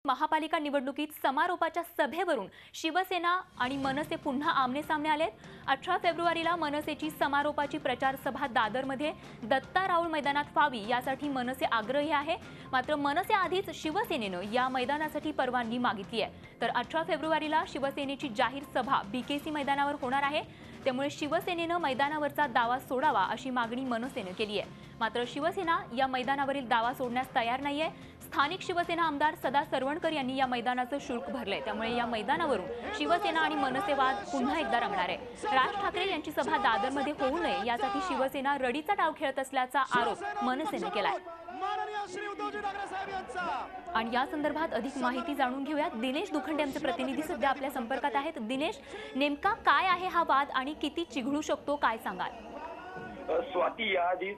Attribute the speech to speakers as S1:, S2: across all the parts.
S1: महापालिका निवडणुकीत समारोपाच्या सभेवरून शिवसेना आणि मनसे पुन्हा आमने-सामने आलेत। 18 फेब्रुवारीला मनसेची समारोपाची प्रचार सभा दादरमध्ये दत्ता राऊळ मैदानात व्हावी यासाठी मनसे आग्रही आहे। मात्र मनसे आधीच शिवसेनेनं या मैदानासाठी परवानगी मागितली आहे। तर 18 फेब्रुवारीला शिवसेनेची जाहीर सभा बीकेसी मैदानावर होणार आहे। त्यामुळे शिवसेनेनं मैदानावरचा दावा सोडावा अशी मागणी मनसेने केली आहे। मात्र शिवसेना या मैदानावरील दावा सोडण्यास तयार नाहीये। स्थानिक शिवसेना आमदार सदा सरवणकर यांनी या मैदानाचं शुल्क भरले। त्यामुळे या मैदानावरून शिवसेना आणि मनसे वाद पुन्हा एकदा रंगणार आहे। राज ठाकरे यांची सभा दादरमध्ये होऊ नये यासाठी शिवसेना रडीचा डाव खेळत असल्याचा आरोप मनसेने केलाय। आणि या संदर्भात अधिक माहिती जाणून घेऊयात। दिनेश दुखंडे आमचे प्रतिनिधी सध्या आपल्या संपर्कात आहेत। दिनेश, नेमका काय आहे हा वाद आणि किती चिघळू शकतो, काय सांगाल?
S2: स्वाती, याआधीच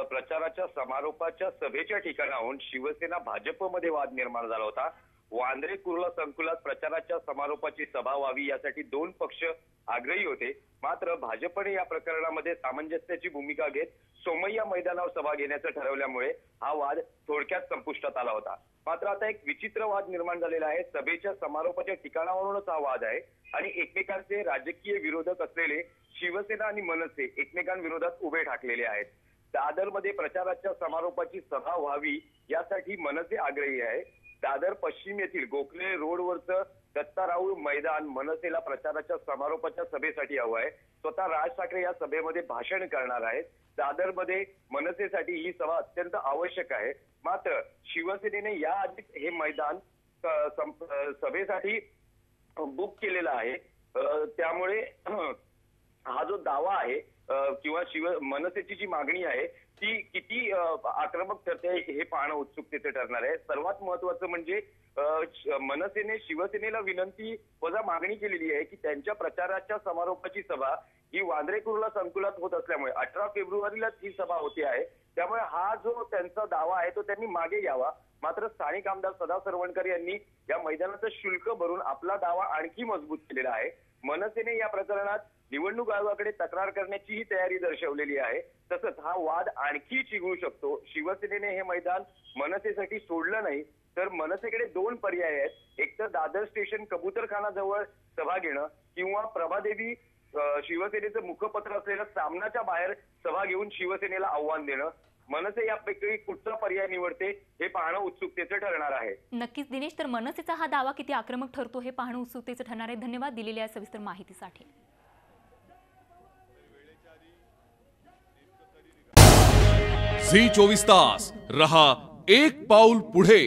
S2: प्रचाराच्या समारोपाच्या सभेच्या ठिकाणाहून शिवसेना भाजपमध्ये वाद निर्माण झाला होता। वांद्रे कुर्ला संकुलात प्रचाराच्या समारोपाची सभा व्हावी यासाठी दोन पक्ष आग्रही होते। मात्र भाजपने या प्रकरणामध्ये सामंजस्याची भूमिका घेत सोमय्या मैदानावर सभा घेण्याचं ठरवल्यामुळे हा वाद थोडक्यात संपुष्टात आला होता। मात्र आता एक विचित्र वाद निर्माण झालेला आहे। सभेच्या समारोपाच्या ठिकाणावरूनच हा वाद आहे आणि एकमेकांचे राजकीय विरोधक असलेले शिवसेना आणि मनसे एकमेकांविरोधात उभे ठाकलेले आहेत। दादरमध्ये प्रचाराच्या समारोपाची सभा व्हावी यासाठी मनसे आग्रही आहे। दादर पश्चिम येथील गोखले रोडवरचं दत्ता राऊळ मैदान मनसेला प्रचाराच्या समारोपाच्या सभेसाठी हवं आहे। स्वतः राज ठाकरे या सभेमध्ये भाषण करणार आहेत। दादरमध्ये मनसेसाठी ही सभा अत्यंत आवश्यक आहे। मात्र शिवसेनेने याआधीच हे मैदान सभेसाठी बुक केलेला आहे। त्यामुळे हा जो दावा आहे किंवा मनसेची जी मागणी आहे ती किती आक्रमक ठरते हे पाहणं उत्सुकतेचे ठरणार आहे। सर्वात महत्त्वाचं म्हणजे मनसेने शिवसेनेला विनंती वजा मागणी केलेली आहे की त्यांच्या प्रचाराच्या समारोपाची सभा ही वांद्रे कुर्ला संकुलात होत असल्यामुळे 18 फेब्रुवारीलाच ही सभा होते आहे। त्यामुळे हा जो त्यांचा दावा आहे तो त्यांनी मागे घ्यावा। मात्र स्थानिक आमदार सदा सरवणकर यांनी या मैदानाचं शुल्क भरून आपला दावा आणखी मजबूत केलेला आहे। मनसेने या प्रकरणात निवडणूक आयोगाकडे तक्रार करण्याचीही तयारी दर्शवलेली आहे। तसंच हा वाद आणखी चिघळू शकतो। शिवसेनेने हे मैदान मनसेसाठी सोडलं नाही तर मनसेकडे दोन पर्याय आहेत। एक तर दादर स्टेशन कबूतरखानाजवळ सभा घेणं किंवा प्रभादेवी शिवसेनेचं मुखपत्र असलेल्या सामनाच्या बाहेर सभा घेऊन शिवसेनेला आव्हान देणं। मनसे यापैकी कुठचा पर्याय निवडते हे पाहणं उत्सुकतेचं ठरणार आहे।
S1: नक्कीच दिनेश, तर मनसेचा हा दावा किती आक्रमक ठरतो हे पाहणं उत्सुकतेचं ठरणार आहे। धन्यवाद दिलेल्या सविस्तर माहितीसाठी।
S3: झी 24 तास रहा एक पाऊल पुढे।